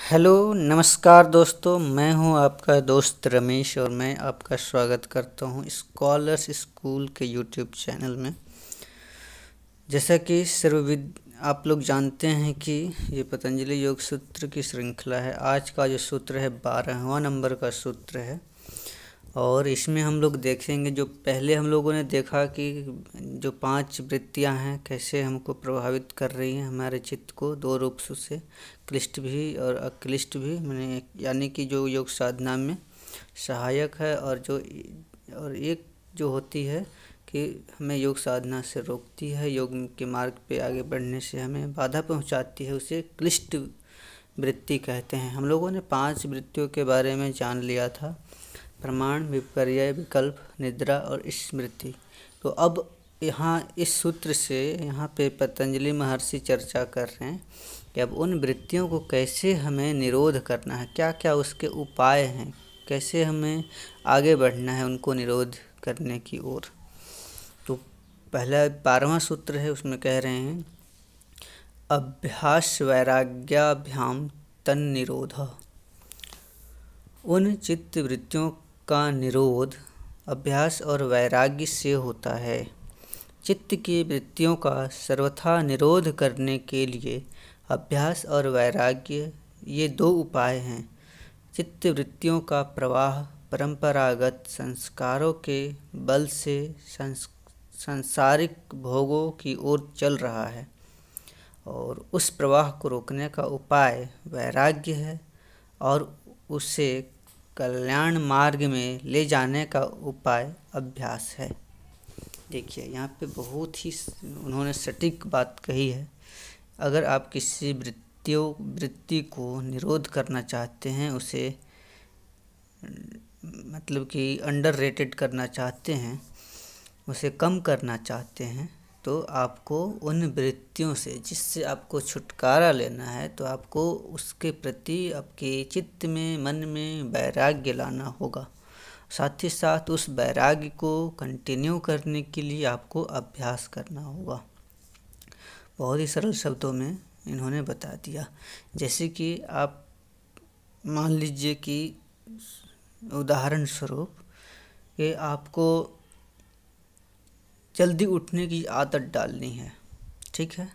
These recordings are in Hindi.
हेलो नमस्कार दोस्तों, मैं हूं आपका दोस्त रमेश और मैं आपका स्वागत करता हूं स्कॉलर्स स्कूल के यूट्यूब चैनल में। जैसा कि सर्वविद आप लोग जानते हैं कि ये पतंजलि योग सूत्र की श्रृंखला है। आज का जो सूत्र है 12वां नंबर का सूत्र है और इसमें हम लोग देखेंगे, जो पहले हम लोगों ने देखा कि जो 5 वृत्तियां हैं कैसे हमको प्रभावित कर रही हैं हमारे चित्त को दो रूप से, क्लिष्ट भी और अक्लिष्ट भी, मैंने यानी कि जो योग साधना में सहायक है और एक जो होती है कि हमें योग साधना से रोकती है, योग के मार्ग पे आगे बढ़ने से हमें बाधा पहुंचाती है, उसे क्लिष्ट वृत्ति कहते हैं। हम लोगों ने 5 वृत्तियों के बारे में जान लिया था: प्रमाण, विपर्यय, विकल्प, निद्रा और स्मृति। तो अब यहाँ इस सूत्र से यहाँ पे पतंजलि महर्षि चर्चा कर रहे हैं कि अब उन वृत्तियों को कैसे हमें निरोध करना है, क्या क्या उसके उपाय हैं, कैसे हमें आगे बढ़ना है उनको निरोध करने की ओर। तो पहला 12वां सूत्र है, उसमें कह रहे हैं अभ्यास वैराग्याभ्याम तन निरोध। उन चित्त वृत्तियों का निरोध अभ्यास और वैराग्य से होता है। चित्त की वृत्तियों का सर्वथा निरोध करने के लिए अभ्यास और वैराग्य ये 2 उपाय हैं। चित्त वृत्तियों का प्रवाह परंपरागत संस्कारों के बल से सांसारिक भोगों की ओर चल रहा है और उस प्रवाह को रोकने का उपाय वैराग्य है और उसे कल्याण मार्ग में ले जाने का उपाय अभ्यास है। देखिए यहाँ पे बहुत ही उन्होंने सटीक बात कही है। अगर आप किसी वृत्ति को निरोध करना चाहते हैं, उसे मतलब कि अंडररेटेड करना चाहते हैं, उसे कम करना चाहते हैं, तो आपको उन वृत्तियों से जिससे आपको छुटकारा लेना है, तो आपको उसके प्रति आपके चित्त में, मन में वैराग्य लाना होगा। साथ ही साथ उस वैराग्य को कंटिन्यू करने के लिए आपको अभ्यास करना होगा। बहुत ही सरल शब्दों में इन्होंने बता दिया। जैसे कि आप मान लीजिए कि उदाहरण स्वरूप कि आपको जल्दी उठने की आदत डालनी है, ठीक है।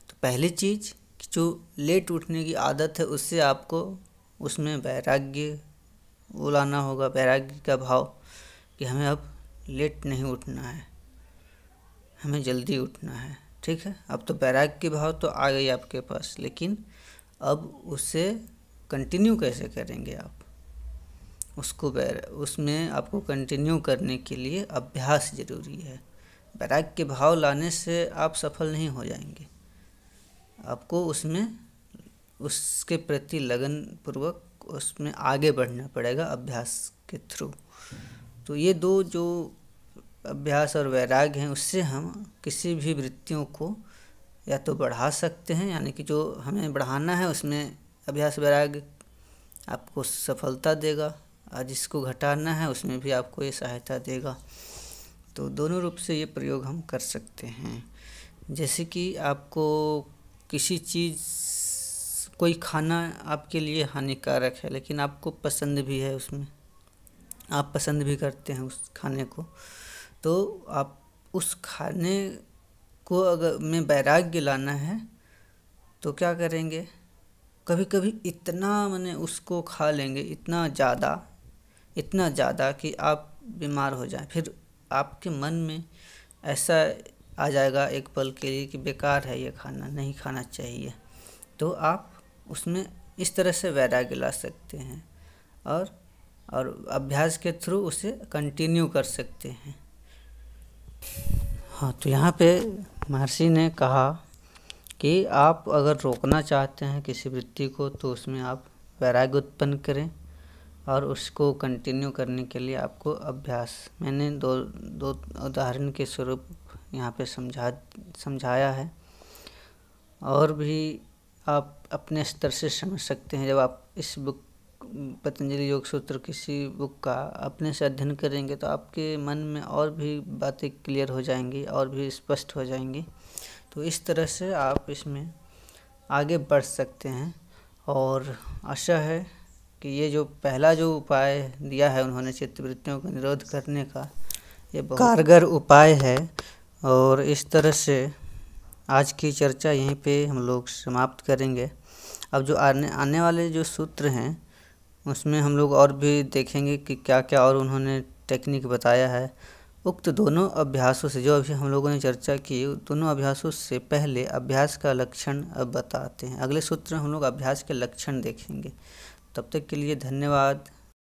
तो पहली चीज़ जो लेट उठने की आदत है, उससे आपको उसमें वैराग्य वो लाना होगा, वैराग्य का भाव कि हमें अब लेट नहीं उठना है, हमें जल्दी उठना है, ठीक है। अब तो वैराग्य के भाव तो आ गई आपके पास, लेकिन अब उसे कंटिन्यू कैसे करेंगे आप उसमें आपको कंटिन्यू करने के लिए अभ्यास ज़रूरी है। वैराग्य के भाव लाने से आप सफल नहीं हो जाएंगे, आपको उसके प्रति लगन पूर्वक उसमें आगे बढ़ना पड़ेगा अभ्यास के थ्रू। तो ये 2 जो अभ्यास और वैराग्य हैं, उससे हम किसी भी वृत्तियों को या तो बढ़ा सकते हैं, यानी कि जो हमें बढ़ाना है उसमें अभ्यास वैराग्य आपको सफलता देगा, और जिसको घटाना है उसमें भी आपको ये सहायता देगा। तो दोनों रूप से ये प्रयोग हम कर सकते हैं। जैसे कि आपको किसी चीज़, कोई खाना आपके लिए हानिकारक है लेकिन आपको पसंद भी है, उसमें आप पसंद भी करते हैं उस खाने को, तो आप उस खाने को अगर में वैराग्य लाना है तो क्या करेंगे, कभी कभी इतना माने उसको खा लेंगे, इतना ज़्यादा कि आप बीमार हो जाएं। फिर आपके मन में ऐसा आ जाएगा एक पल के लिए कि बेकार है ये खाना, नहीं खाना चाहिए। तो आप उसमें इस तरह से वैराग्य ला सकते हैं और अभ्यास के थ्रू उसे कंटिन्यू कर सकते हैं। हाँ, तो यहाँ पे महर्षि ने कहा कि आप अगर रोकना चाहते हैं किसी वृत्ति को, तो उसमें आप वैराग्य उत्पन्न करें और उसको कंटिन्यू करने के लिए आपको अभ्यास, मैंने दो उदाहरण के स्वरूप यहाँ पे समझाया है, और भी आप अपने स्तर से समझ सकते हैं। जब आप इस बुक पतंजलि योग सूत्र किसी बुक का अपने से अध्ययन करेंगे तो आपके मन में और भी बातें क्लियर हो जाएंगी और भी स्पष्ट हो जाएंगी। तो इस तरह से आप इसमें आगे बढ़ सकते हैं और आशा है कि ये जो पहला जो उपाय दिया है उन्होंने चित्तवृत्तियों का निरोध करने का, ये बहुत कारगर उपाय है। और इस तरह से आज की चर्चा यहीं पे हम लोग समाप्त करेंगे। अब जो आने वाले जो सूत्र हैं उसमें हम लोग और भी देखेंगे कि क्या क्या और उन्होंने टेक्निक बताया है। उक्त दोनों अभ्यासों से जो अभी हम लोगों ने चर्चा की, दोनों अभ्यासों से पहले अभ्यास का लक्षण अब बताते हैं। अगले सूत्र में हम लोग अभ्यास के लक्षण देखेंगे। तब तक के लिए धन्यवाद।